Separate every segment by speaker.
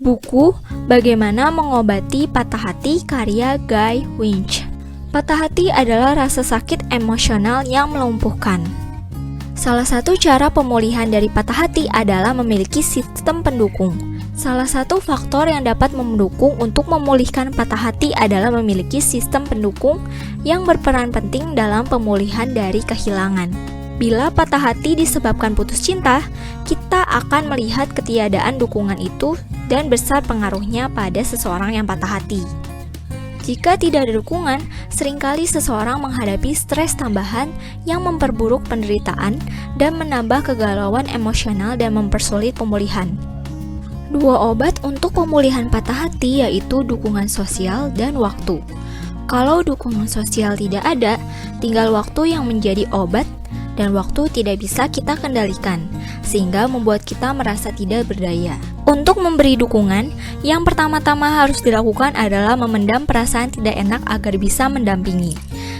Speaker 1: Buku Bagaimana Mengobati Patah Hati karya Guy Winch. Patah hati adalah rasa sakit emosional yang melumpuhkan. Salah satu cara pemulihan dari patah hati adalah memiliki sistem pendukung. Salah satu faktor yang dapat mendukung untuk memulihkan patah hati adalah memiliki sistem pendukung yang berperan penting dalam pemulihan dari kehilangan. Bila patah hati disebabkan putus cinta, kita akan melihat ketiadaan dukungan itu dan besar pengaruhnya pada seseorang yang patah hati. Jika tidak ada dukungan, seringkali seseorang menghadapi stres tambahan yang memperburuk penderitaan dan menambah kegalauan emosional dan mempersulit pemulihan. Dua obat untuk pemulihan patah hati yaitu dukungan sosial dan waktu. Kalau dukungan sosial tidak ada, tinggal waktu yang menjadi obat, dan waktu tidak bisa kita kendalikan, sehingga membuat kita merasa tidak berdaya. Untuk memberi dukungan, yang pertama-tama harus dilakukan adalah memendam perasaan tidak enak agar bisa mendampingi,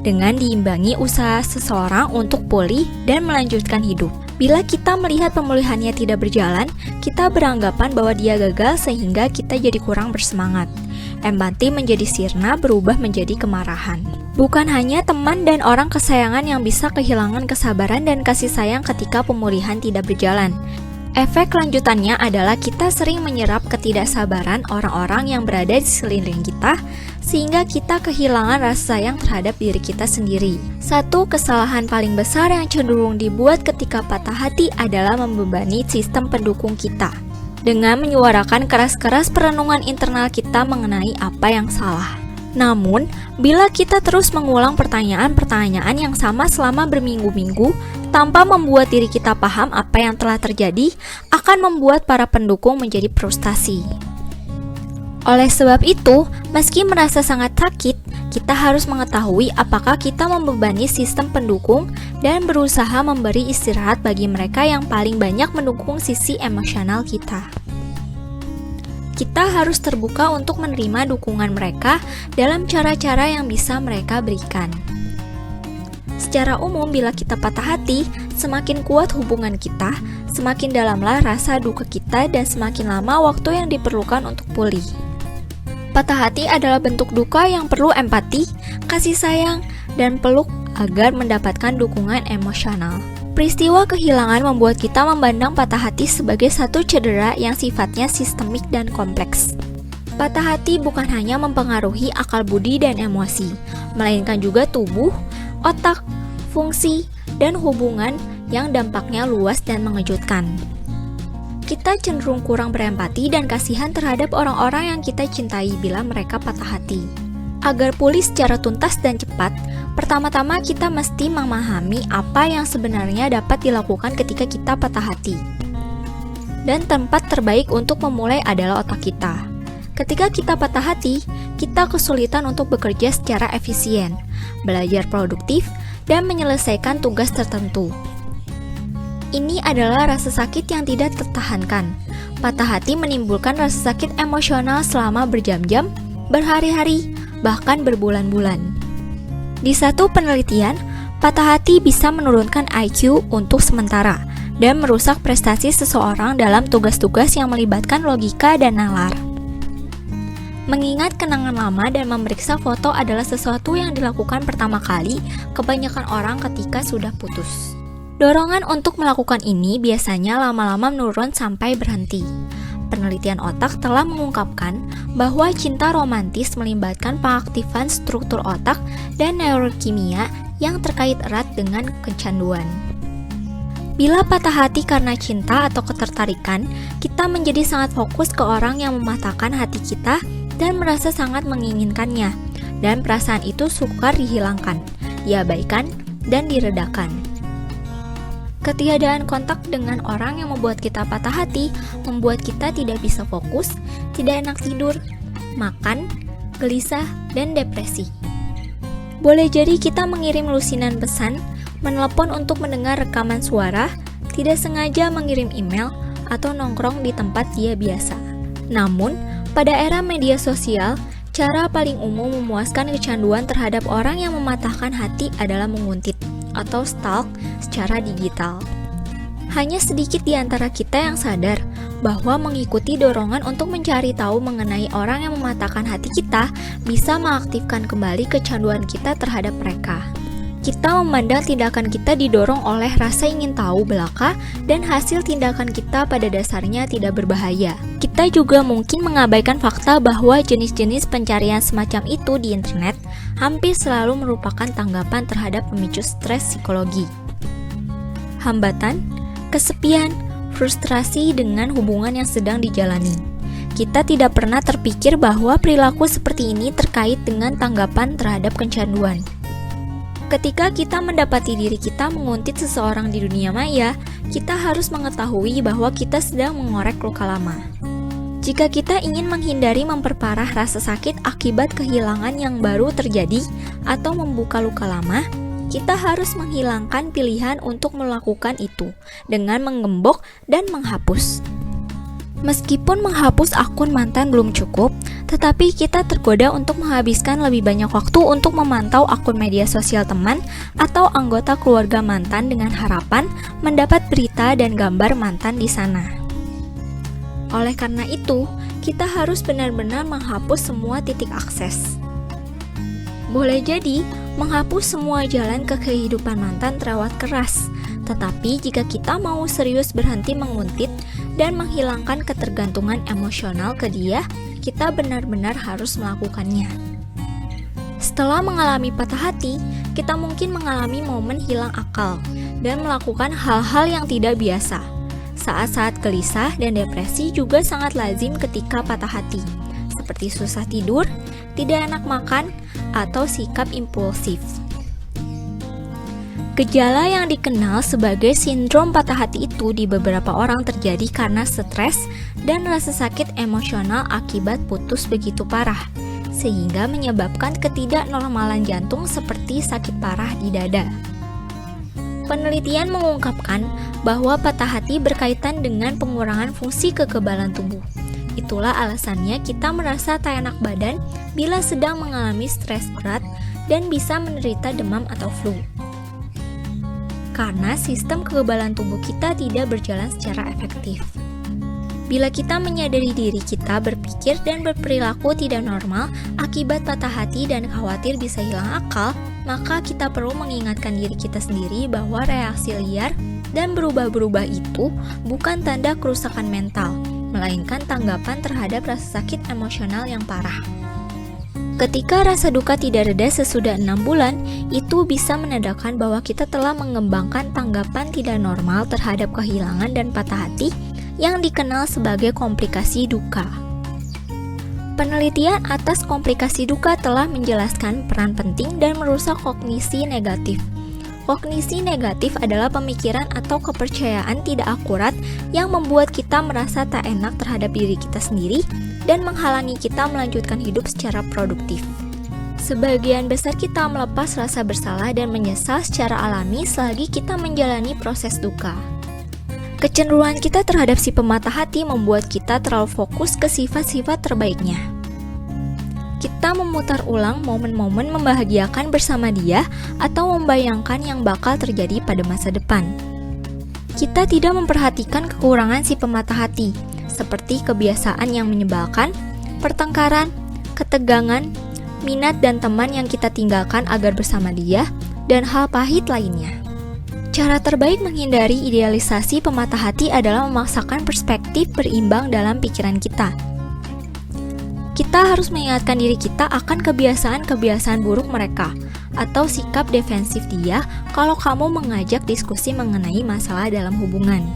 Speaker 1: dengan diimbangi usaha seseorang untuk pulih dan melanjutkan hidup. Bila kita melihat pemulihannya tidak berjalan, kita beranggapan bahwa dia gagal sehingga kita jadi kurang bersemangat. Empati menjadi sirna berubah menjadi kemarahan. Bukan hanya teman dan orang kesayangan yang bisa kehilangan kesabaran dan kasih sayang ketika pemulihan tidak berjalan. Efek lanjutannya adalah kita sering menyerap ketidaksabaran orang-orang yang berada di sekeliling kita, sehingga kita kehilangan rasa sayang terhadap diri kita sendiri. Satu kesalahan paling besar yang cenderung dibuat ketika patah hati adalah membebani sistem pendukung kita, dengan menyuarakan keras-keras perenungan internal kita mengenai apa yang salah. Namun, bila kita terus mengulang pertanyaan-pertanyaan yang sama selama berminggu-minggu, tanpa membuat diri kita paham apa yang telah terjadi, akan membuat para pendukung menjadi frustasi. Oleh sebab itu, meski merasa sangat sakit, kita harus mengetahui apakah kita membebani sistem pendukung dan berusaha memberi istirahat bagi mereka yang paling banyak mendukung sisi emosional kita. Kita harus terbuka untuk menerima dukungan mereka dalam cara-cara yang bisa mereka berikan. Secara umum, bila kita patah hati, semakin kuat hubungan kita, semakin dalamlah rasa duka kita, dan semakin lama waktu yang diperlukan untuk pulih. Patah hati adalah bentuk duka yang perlu empati, kasih sayang, dan peluk agar mendapatkan dukungan emosional. Peristiwa kehilangan membuat kita memandang patah hati sebagai satu cedera yang sifatnya sistemik dan kompleks. Patah hati bukan hanya mempengaruhi akal budi dan emosi, melainkan juga tubuh, otak, fungsi, dan hubungan yang dampaknya luas dan mengejutkan. Kita cenderung kurang berempati dan kasihan terhadap orang-orang yang kita cintai bila mereka patah hati. Agar pulih secara tuntas dan cepat, pertama-tama kita mesti memahami apa yang sebenarnya dapat dilakukan ketika kita patah hati. Dan tempat terbaik untuk memulai adalah otak kita. Ketika kita patah hati, kita kesulitan untuk bekerja secara efisien, belajar produktif, dan menyelesaikan tugas tertentu. Ini adalah rasa sakit yang tidak tertahankan. Patah hati menimbulkan rasa sakit emosional selama berjam-jam, berhari-hari, bahkan berbulan-bulan. Di satu penelitian, patah hati bisa menurunkan IQ untuk sementara dan merusak prestasi seseorang dalam tugas-tugas yang melibatkan logika dan nalar. Mengingat kenangan lama dan memeriksa foto adalah sesuatu yang dilakukan pertama kali kebanyakan orang ketika sudah putus. Dorongan untuk melakukan ini biasanya lama-lama menurun sampai berhenti. Penelitian otak telah mengungkapkan bahwa cinta romantis melibatkan pengaktifan struktur otak dan neurokimia yang terkait erat dengan kecanduan. Bila patah hati karena cinta atau ketertarikan, kita menjadi sangat fokus ke orang yang mematahkan hati kita dan merasa sangat menginginkannya, dan perasaan itu sukar dihilangkan, diabaikan, dan diredakan. Ketiadaan kontak dengan orang yang membuat kita patah hati membuat kita tidak bisa fokus, tidak enak tidur, makan, gelisah, dan depresi. Boleh jadi kita mengirim lusinan pesan, menelepon untuk mendengar rekaman suara, tidak sengaja mengirim email, atau nongkrong di tempat dia biasa. Namun, pada era media sosial, cara paling umum memuaskan kecanduan terhadap orang yang mematahkan hati adalah menguntit atau stalk secara digital. Hanya sedikit di antara kita yang sadar bahwa mengikuti dorongan untuk mencari tahu mengenai orang yang mematahkan hati kita bisa mengaktifkan kembali kecanduan kita terhadap mereka. Kita memandang tindakan kita didorong oleh rasa ingin tahu belaka dan hasil tindakan kita pada dasarnya tidak berbahaya. Kita juga mungkin mengabaikan fakta bahwa jenis-jenis pencarian semacam itu di internet hampir selalu merupakan tanggapan terhadap pemicu stres psikologi. Hambatan, kesepian, frustrasi dengan hubungan yang sedang dijalani. Kita tidak pernah terpikir bahwa perilaku seperti ini terkait dengan tanggapan terhadap kecanduan. Ketika kita mendapati diri kita menguntit seseorang di dunia maya, kita harus mengetahui bahwa kita sedang mengorek luka lama. Jika kita ingin menghindari memperparah rasa sakit akibat kehilangan yang baru terjadi atau membuka luka lama, kita harus menghilangkan pilihan untuk melakukan itu dengan menggembok dan menghapus. Meskipun menghapus akun mantan belum cukup, tetapi kita tergoda untuk menghabiskan lebih banyak waktu untuk memantau akun media sosial teman atau anggota keluarga mantan dengan harapan mendapat berita dan gambar mantan di sana. Oleh karena itu, kita harus benar-benar menghapus semua titik akses. Boleh jadi, menghapus semua jalan ke kehidupan mantan terawat keras, tetapi jika kita mau serius berhenti menguntit dan menghilangkan ketergantungan emosional ke dia, kita benar-benar harus melakukannya. Setelah mengalami patah hati, kita mungkin mengalami momen hilang akal dan melakukan hal-hal yang tidak biasa. Saat-saat gelisah dan depresi juga sangat lazim ketika patah hati, seperti susah tidur, tidak enak makan, atau sikap impulsif. Gejala yang dikenal sebagai sindrom patah hati itu di beberapa orang terjadi karena stres dan rasa sakit emosional akibat putus begitu parah, sehingga menyebabkan ketidaknormalan jantung seperti sakit parah di dada. Penelitian mengungkapkan bahwa patah hati berkaitan dengan pengurangan fungsi kekebalan tubuh. Itulah alasannya kita merasa tak enak badan bila sedang mengalami stres berat dan bisa menderita demam atau flu. Karena sistem kekebalan tubuh kita tidak berjalan secara efektif. Bila kita menyadari diri kita berpikir dan berperilaku tidak normal akibat patah hati dan khawatir bisa hilang akal, maka kita perlu mengingatkan diri kita sendiri bahwa reaksi liar dan berubah-berubah itu bukan tanda kerusakan mental, melainkan tanggapan terhadap rasa sakit emosional yang parah. Ketika rasa duka tidak reda sesudah 6 bulan, itu bisa menandakan bahwa kita telah mengembangkan tanggapan tidak normal terhadap kehilangan dan patah hati yang dikenal sebagai komplikasi duka. Penelitian atas komplikasi duka telah menjelaskan peran penting dan merusak kognisi negatif. Kognisi negatif adalah pemikiran atau kepercayaan tidak akurat yang membuat kita merasa tak enak terhadap diri kita sendiri dan menghalangi kita melanjutkan hidup secara produktif. Sebagian besar kita melepas rasa bersalah dan menyesal secara alami selagi kita menjalani proses duka. Kecenderungan kita terhadap si pematah hati membuat kita terlalu fokus ke sifat-sifat terbaiknya. Kita memutar ulang momen-momen membahagiakan bersama dia atau membayangkan yang bakal terjadi pada masa depan. Kita tidak memperhatikan kekurangan si pematah hati, seperti kebiasaan yang menyebalkan, pertengkaran, ketegangan, minat dan teman yang kita tinggalkan agar bersama dia, dan hal pahit lainnya. Cara terbaik menghindari idealisasi pematah hati adalah memaksakan perspektif berimbang dalam pikiran kita. Kita harus mengingatkan diri kita akan kebiasaan-kebiasaan buruk mereka, atau sikap defensif dia kalau kamu mengajak diskusi mengenai masalah dalam hubungan.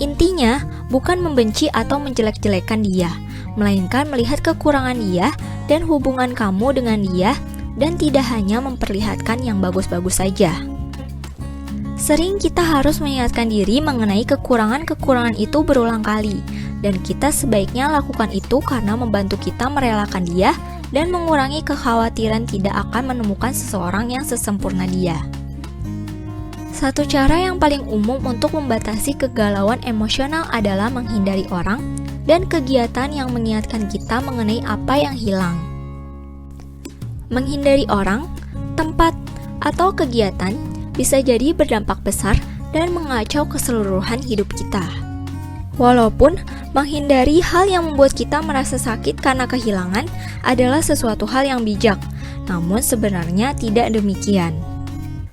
Speaker 1: Intinya, bukan membenci atau menjelek-jelekan dia, melainkan melihat kekurangan dia dan hubungan kamu dengan dia, dan tidak hanya memperlihatkan yang bagus-bagus saja. Sering kita harus mengingatkan diri mengenai kekurangan-kekurangan itu berulang kali, dan kita sebaiknya lakukan itu karena membantu kita merelakan dia dan mengurangi kekhawatiran tidak akan menemukan seseorang yang sesempurna dia. Satu cara yang paling umum untuk membatasi kegalauan emosional adalah menghindari orang dan kegiatan yang mengingatkan kita mengenai apa yang hilang. Menghindari orang, tempat, atau kegiatan bisa jadi berdampak besar dan mengacau keseluruhan hidup kita. Walaupun menghindari hal yang membuat kita merasa sakit karena kehilangan adalah sesuatu hal yang bijak, namun sebenarnya tidak demikian.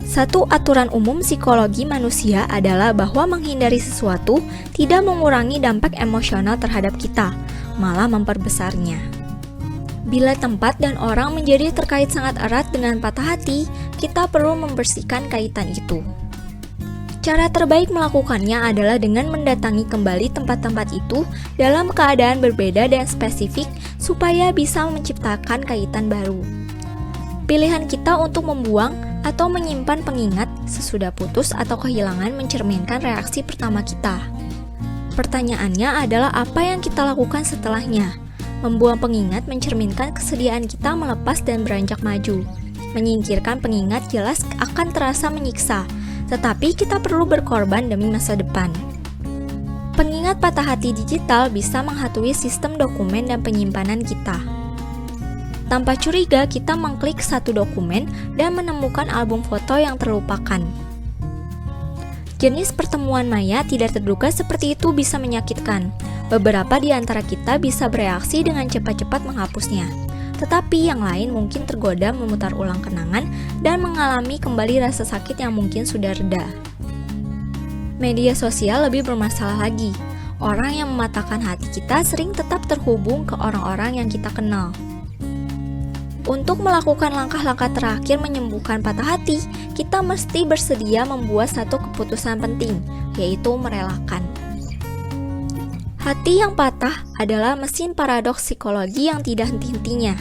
Speaker 1: Satu aturan umum psikologi manusia adalah bahwa menghindari sesuatu tidak mengurangi dampak emosional terhadap kita, malah memperbesarnya. Bila tempat dan orang menjadi terkait sangat erat dengan patah hati, kita perlu membersihkan kaitan itu. Cara terbaik melakukannya adalah dengan mendatangi kembali tempat-tempat itu dalam keadaan berbeda dan spesifik supaya bisa menciptakan kaitan baru. Pilihan kita untuk membuang atau menyimpan pengingat sesudah putus atau kehilangan mencerminkan reaksi pertama kita. Pertanyaannya adalah apa yang kita lakukan setelahnya? Membuang pengingat mencerminkan kesediaan kita melepas dan beranjak maju. Menyingkirkan pengingat jelas akan terasa menyiksa, tetapi kita perlu berkorban demi masa depan. Pengingat patah hati digital bisa menghatui sistem dokumen dan penyimpanan kita. Tanpa curiga, kita mengklik satu dokumen dan menemukan album foto yang terlupakan. Jenis pertemuan maya tidak terduga seperti itu bisa menyakitkan. Beberapa di antara kita bisa bereaksi dengan cepat-cepat menghapusnya. Tetapi yang lain mungkin tergoda memutar ulang kenangan dan mengalami kembali rasa sakit yang mungkin sudah reda. Media sosial lebih bermasalah lagi. Orang yang mematahkan hati kita sering tetap terhubung ke orang-orang yang kita kenal. Untuk melakukan langkah-langkah terakhir menyembuhkan patah hati, kita mesti bersedia membuat satu keputusan penting, yaitu merelakan. Hati yang patah adalah mesin paradoks psikologi yang tidak henti-hentinya.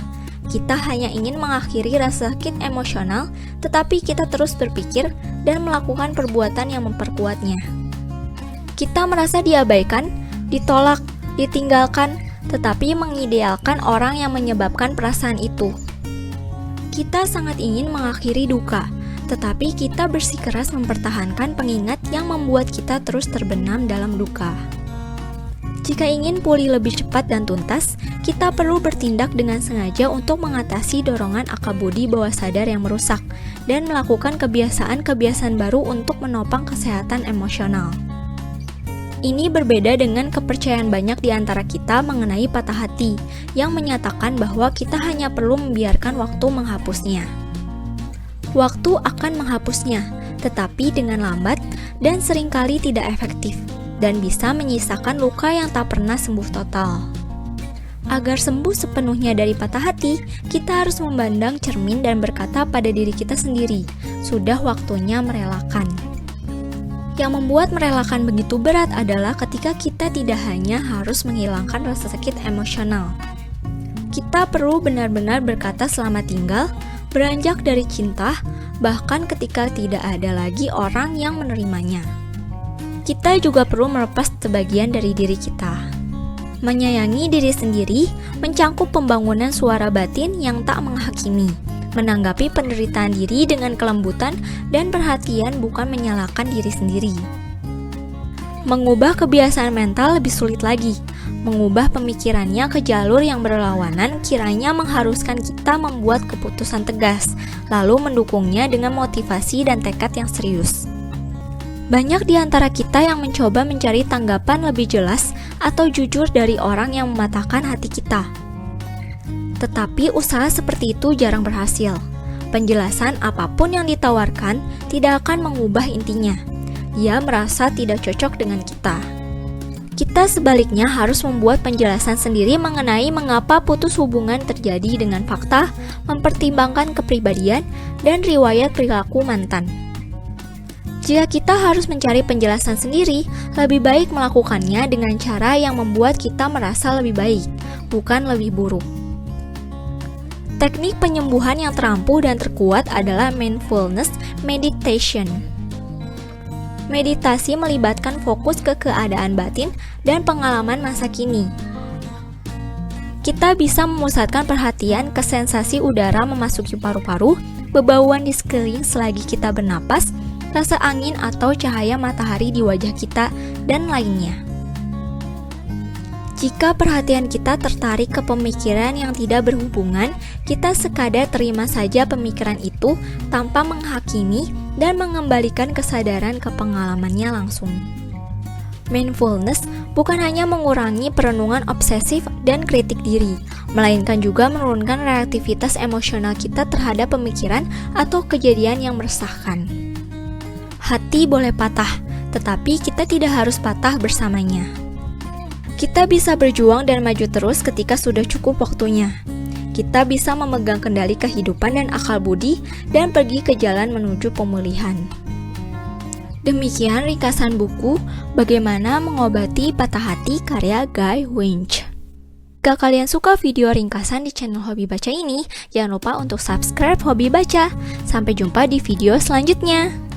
Speaker 1: Kita hanya ingin mengakhiri rasa sakit emosional, tetapi kita terus berpikir dan melakukan perbuatan yang memperkuatnya. Kita merasa diabaikan, ditolak, ditinggalkan, tetapi mengidealkan orang yang menyebabkan perasaan itu. Kita sangat ingin mengakhiri duka, tetapi kita bersikeras mempertahankan pengingat yang membuat kita terus terbenam dalam duka. Jika ingin pulih lebih cepat dan tuntas, kita perlu bertindak dengan sengaja untuk mengatasi dorongan akal budi bawah sadar yang merusak dan melakukan kebiasaan-kebiasaan baru untuk menopang kesehatan emosional. Ini berbeda dengan kepercayaan banyak di antara kita mengenai patah hati yang menyatakan bahwa kita hanya perlu membiarkan waktu menghapusnya. Waktu akan menghapusnya, tetapi dengan lambat dan seringkali tidak efektif, dan bisa menyisakan luka yang tak pernah sembuh total. Agar sembuh sepenuhnya dari patah hati, kita harus memandang cermin dan berkata pada diri kita sendiri, sudah waktunya merelakan. Yang membuat merelakan begitu berat adalah ketika kita tidak hanya harus menghilangkan rasa sakit emosional. Kita perlu benar-benar berkata selamat tinggal, beranjak dari cinta, bahkan ketika tidak ada lagi orang yang menerimanya. Kita juga perlu melepas sebagian dari diri kita. Menyayangi diri sendiri mencangkup pembangunan suara batin yang tak menghakimi, menanggapi penderitaan diri dengan kelembutan dan perhatian bukan menyalahkan diri sendiri. Mengubah kebiasaan mental lebih sulit lagi. Mengubah pemikirannya ke jalur yang berlawanan kiranya mengharuskan kita membuat keputusan tegas, lalu mendukungnya dengan motivasi dan tekad yang serius. Banyak di antara kita yang mencoba mencari tanggapan lebih jelas atau jujur dari orang yang mematahkan hati kita. Tetapi usaha seperti itu jarang berhasil. Penjelasan apapun yang ditawarkan tidak akan mengubah intinya. Dia merasa tidak cocok dengan kita. Kita sebaliknya harus membuat penjelasan sendiri mengenai mengapa putus hubungan terjadi dengan fakta, mempertimbangkan kepribadian, dan riwayat perilaku mantan. Jika kita harus mencari penjelasan sendiri, lebih baik melakukannya dengan cara yang membuat kita merasa lebih baik, bukan lebih buruk. Teknik penyembuhan yang terampuh dan terkuat adalah mindfulness meditation. Meditasi melibatkan fokus ke keadaan batin dan pengalaman masa kini. Kita bisa memusatkan perhatian ke sensasi udara memasuki paru-paru, bebauan di sekeliling selagi kita bernapas, rasa angin atau cahaya matahari di wajah kita, dan lainnya. Jika perhatian kita tertarik ke pemikiran yang tidak berhubungan, kita sekadar terima saja pemikiran itu tanpa menghakimi dan mengembalikan kesadaran ke pengalamannya langsung. Mindfulness bukan hanya mengurangi perenungan obsesif dan kritik diri, melainkan juga menurunkan reaktivitas emosional kita terhadap pemikiran atau kejadian yang meresahkan. Hati boleh patah, tetapi kita tidak harus patah bersamanya. Kita bisa berjuang dan maju terus ketika sudah cukup waktunya. Kita bisa memegang kendali kehidupan dan akal budi dan pergi ke jalan menuju pemulihan. Demikian ringkasan buku Bagaimana Mengobati Patah Hati karya Guy Winch. Jika kalian suka video ringkasan di channel Hobi Baca ini, jangan lupa untuk subscribe Hobi Baca. Sampai jumpa di video selanjutnya.